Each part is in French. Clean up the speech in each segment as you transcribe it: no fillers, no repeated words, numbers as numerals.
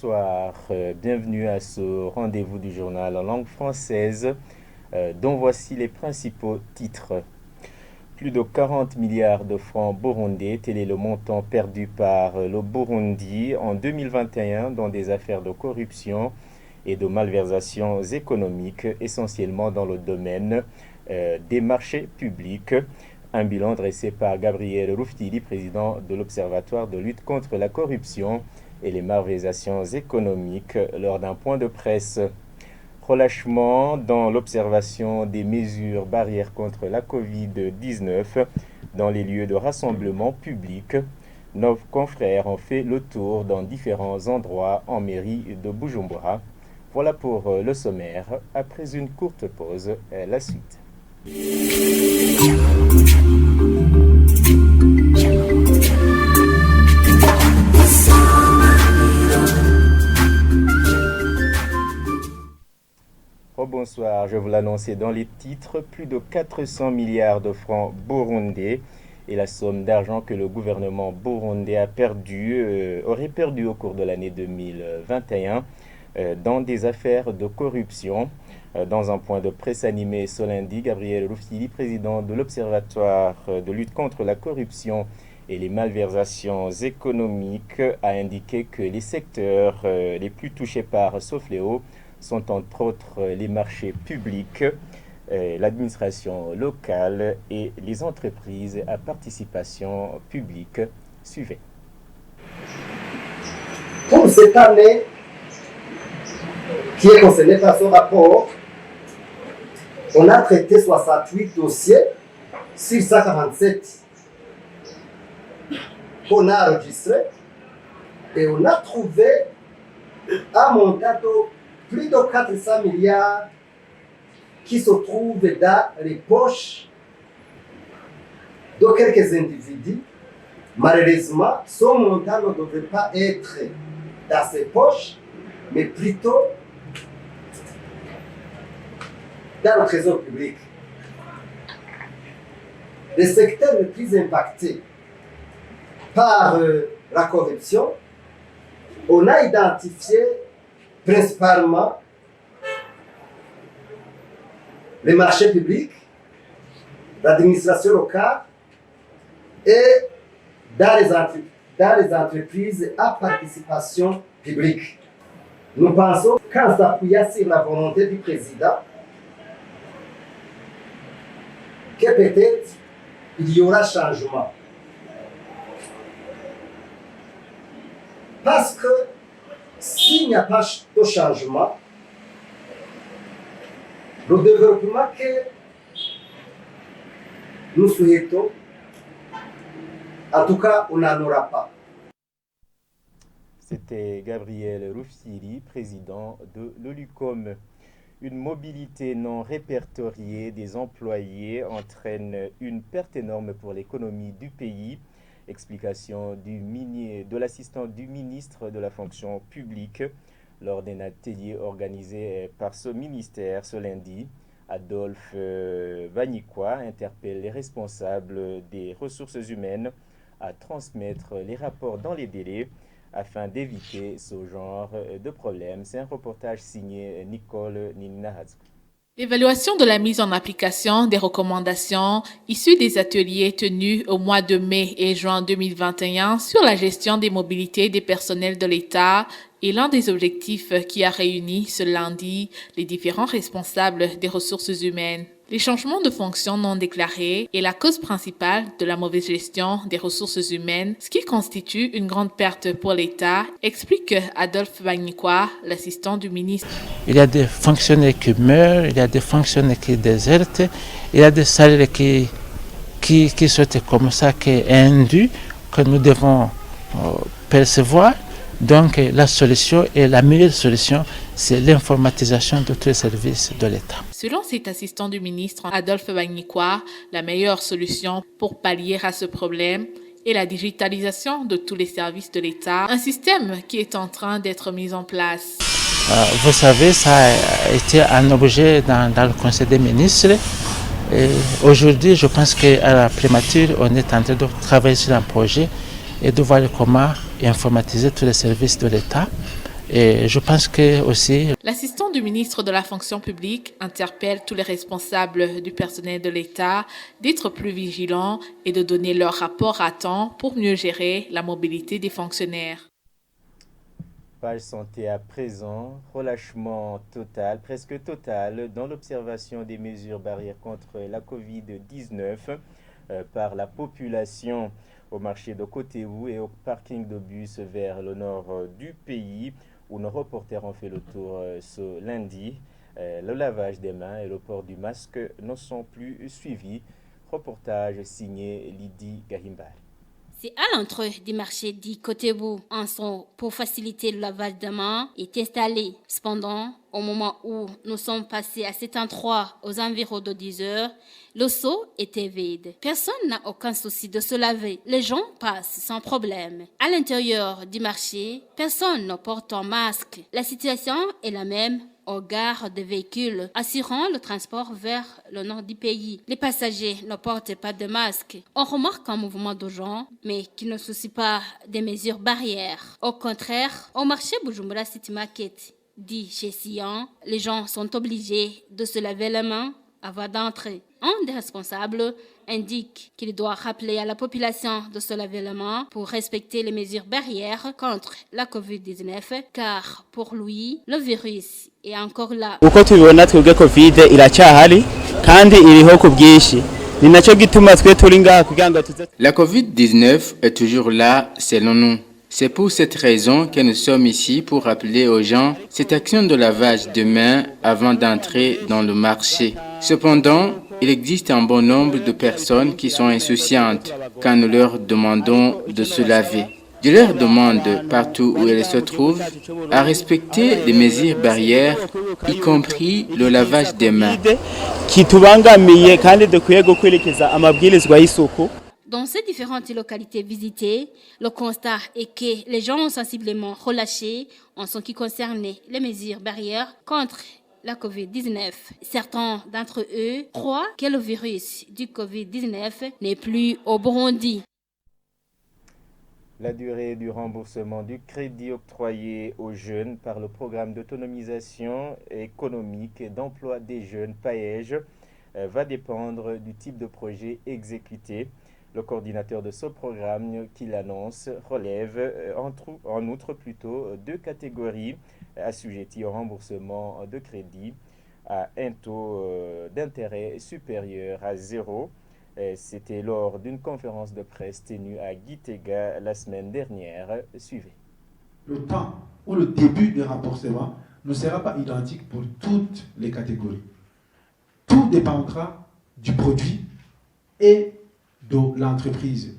bonsoir, bienvenue à ce rendez-vous du journal en langue française dont voici les principaux titres. Plus de 40 milliards de francs burundais, tel est le montant perdu par le Burundi en 2021 dans des affaires de corruption et de malversations économiques, essentiellement dans le domaine des marchés publics. Un bilan dressé par Gabriel Rufyiri, président de l'Observatoire de lutte contre la corruption et les malversations économiques, lors d'un point de presse. Relâchement dans l'observation des mesures barrières contre la Covid-19 dans les lieux de rassemblement public. Nos confrères ont fait le tour dans différents endroits en mairie de Bujumbura. Voilà pour le sommaire. Après une courte pause, la suite. Bonsoir, je vous l'annonçais dans les titres, plus de 400 milliards de francs burundais et la somme d'argent que le gouvernement burundais aurait perdu au cours de l'année 2021 dans des affaires de corruption. Dans un point de presse animé ce lundi, Gabriel Rufyiri, président de l'Observatoire de lutte contre la corruption et les malversations économiques, a indiqué que les secteurs les plus touchés par ce fléau sont entre autres les marchés publics, l'administration locale et les entreprises à participation publique. Suivez. Pour cette année qui est concernée par ce rapport, on a traité 68 dossiers sur 147 qu'on a enregistrés et on a trouvé un montant de plus de 400 milliards qui se trouvent dans les poches de quelques individus. Malheureusement, ce montant ne devrait pas être dans ces poches, mais plutôt dans le trésor public. Les secteurs les plus impactés par la corruption, on a identifié principalement les marchés publics, l'administration locale et dans les entreprises à participation publique. Nous pensons qu'en s'appuyant sur la volonté du président, que peut-être il y aura changement. Parce que s'il n'y a pas de changement, le développement que nous souhaitons, en tout cas, on n'en aura pas. C'était Gabriel Rufyiri, président de l'OLUCOM. Une mobilité non répertoriée des employés entraîne une perte énorme pour l'économie du pays. Explication de l'assistant du ministre de la fonction publique lors d'un atelier organisé par ce ministère ce lundi. Adolphe Vagnikwa interpelle les responsables des ressources humaines à transmettre les rapports dans les délais afin d'éviter ce genre de problème. C'est un reportage signé Nicole Ninahazou. L'évaluation de la mise en application des recommandations issues des ateliers tenus au mois de mai et juin 2021 sur la gestion des mobilités des personnels de l'État est l'un des objectifs qui a réuni ce lundi les différents responsables des ressources humaines. Les changements de fonction non déclarés est la cause principale de la mauvaise gestion des ressources humaines, ce qui constitue une grande perte pour l'État, explique Adolphe Vagnikwa, l'assistant du ministre. Il y a des fonctionnaires qui meurent, il y a des fonctionnaires qui désertent, il y a des salaires qui sortent comme ça, qui est indu, que nous devons percevoir. Donc la solution et la meilleure solution, c'est l'informatisation de tous les services de l'État. Selon cet assistant du ministre Adolphe Vagnikwa, la meilleure solution pour pallier à ce problème est la digitalisation de tous les services de l'État, un système qui est en train d'être mis en place. Vous savez, ça a été un objet dans le Conseil des ministres. Et aujourd'hui, je pense qu'à la primature, on est en train de travailler sur un projet et de voir comment informatiser tous les services de l'État Et je pense que aussi... L'assistant du ministre de la fonction publique interpelle tous les responsables du personnel de l'État d'être plus vigilants et de donner leur rapport à temps pour mieux gérer la mobilité des fonctionnaires. Page santé à présent, relâchement total, presque total, dans l'observation des mesures barrières contre la Covid-19 par la population au marché de Coteau et au parking de bus vers le nord du pays, où nos reporters ont fait le tour ce lundi. Le lavage des mains et le port du masque ne sont plus suivis. Reportage signé Lydie Gahimbal. C'est à l'entrée du marché dit Coteau, un son pour faciliter le lavage des mains est installé. Cependant, au moment où nous sommes passés à cet endroit aux environs de 10 heures, le seau était vide. Personne n'a aucun souci de se laver. Les gens passent sans problème. À l'intérieur du marché, personne ne porte un masque. La situation est la même aux gares de véhicules assurant le transport vers le nord du pays. Les passagers ne portent pas de masque. On remarque un mouvement de gens, mais qui ne soucie pas des mesures barrières. Au contraire, au marché Bujumbura City Market, dit chez Sion, les gens sont obligés de se laver les mains avant d'entrer. Un des responsables indique qu'il doit rappeler à la population de se laver les mains pour respecter les mesures barrières contre la Covid-19, car pour lui, le virus est encore là. Uko tubibona twebwe Covid iracyahari kandi iriho ku bwinshi. Ni nacyo gituma twe turi ngaha kugira ngo tuze. La Covid-19 est toujours là selon nous. C'est pour cette raison que nous sommes ici pour rappeler aux gens cette action de lavage de mains avant d'entrer dans le marché. Cependant, il existe un bon nombre de personnes qui sont insouciantes quand nous leur demandons de se laver. Je leur demande, partout où elles se trouvent, à respecter les mesures barrières, y compris le lavage des mains. Kitubangamiye kandi dukwiye gukurikiza amabwirizwa y'isuku. Dans ces différentes localités visitées, le constat est que les gens ont sensiblement relâché en ce qui concerne les mesures barrières contre la Covid-19. Certains d'entre eux croient que le virus du Covid-19 n'est plus au Burundi. La durée du remboursement du crédit octroyé aux jeunes par le programme d'autonomisation économique et d'emploi des jeunes PAEJ va dépendre du type de projet exécuté. Le coordinateur de ce programme qui l'annonce relève en outre plutôt deux catégories assujetties au remboursement de crédit à un taux d'intérêt supérieur à 0. C'était lors d'une conférence de presse tenue à Gitega la semaine dernière. Suivez. Le temps ou le début du remboursement ne sera pas identique pour toutes les catégories. Tout dépendra du produit et de l'entreprise.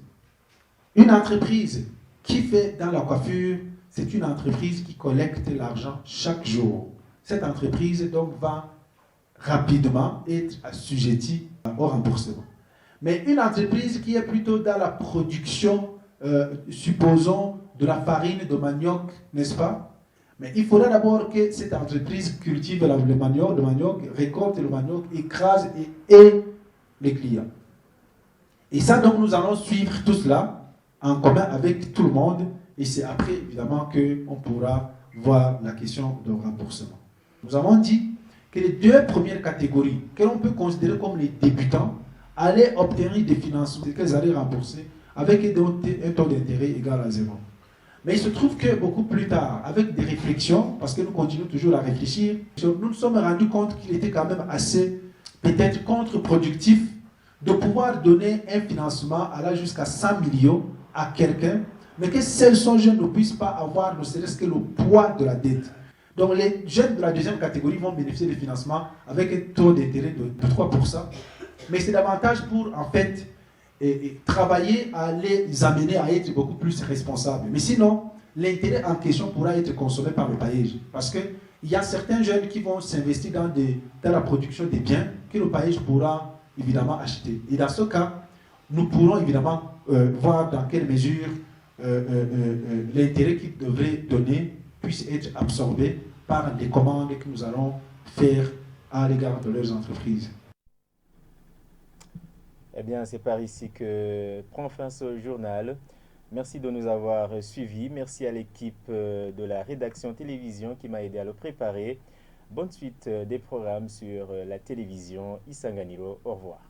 Une entreprise qui fait dans la coiffure, c'est une entreprise qui collecte l'argent chaque jour. Cette entreprise donc va rapidement être assujettie au remboursement. Mais une entreprise qui est plutôt dans la production, supposons, de la farine de manioc, n'est-ce pas? Mais il faudra d'abord que cette entreprise cultive le manioc, récolte le manioc, écrase et les clients. Et ça, donc, nous allons suivre tout cela en commun avec tout le monde. Et c'est après, évidemment, qu'on pourra voir la question de remboursement. Nous avons dit que les deux premières catégories, que l'on peut considérer comme les débutants, allaient obtenir des financements qu'elles allaient rembourser avec un taux d'intérêt égal à 0. Mais il se trouve que beaucoup plus tard, avec des réflexions, parce que nous continuons toujours à réfléchir, nous nous sommes rendus compte qu'il était quand même assez, peut-être, contre-productif de pouvoir donner un financement allant jusqu'à 100 millions à quelqu'un, mais que celles sont jeunes ne puissent pas avoir ne serait-ce que le poids de la dette. Donc les jeunes de la deuxième catégorie vont bénéficier de financement avec un taux d'intérêt de 3%, mais c'est davantage pour en fait travailler à les amener à être beaucoup plus responsables. Mais sinon, l'intérêt en question pourra être consommé par le PAEJ, parce qu'il y a certains jeunes qui vont s'investir dans la production des biens que le PAEJ pourra évidemment acheter. Et dans ce cas, nous pourrons évidemment voir dans quelle mesure l'intérêt qu'ils devraient donner puisse être absorbé par les commandes que nous allons faire à l'égard de leurs entreprises. Eh bien, c'est par ici que prend fin ce journal. Merci de nous avoir suivis. Merci à l'équipe de la rédaction télévision qui m'a aidé à le préparer. Bonne suite des programmes sur la télévision Isanganiro. Au revoir.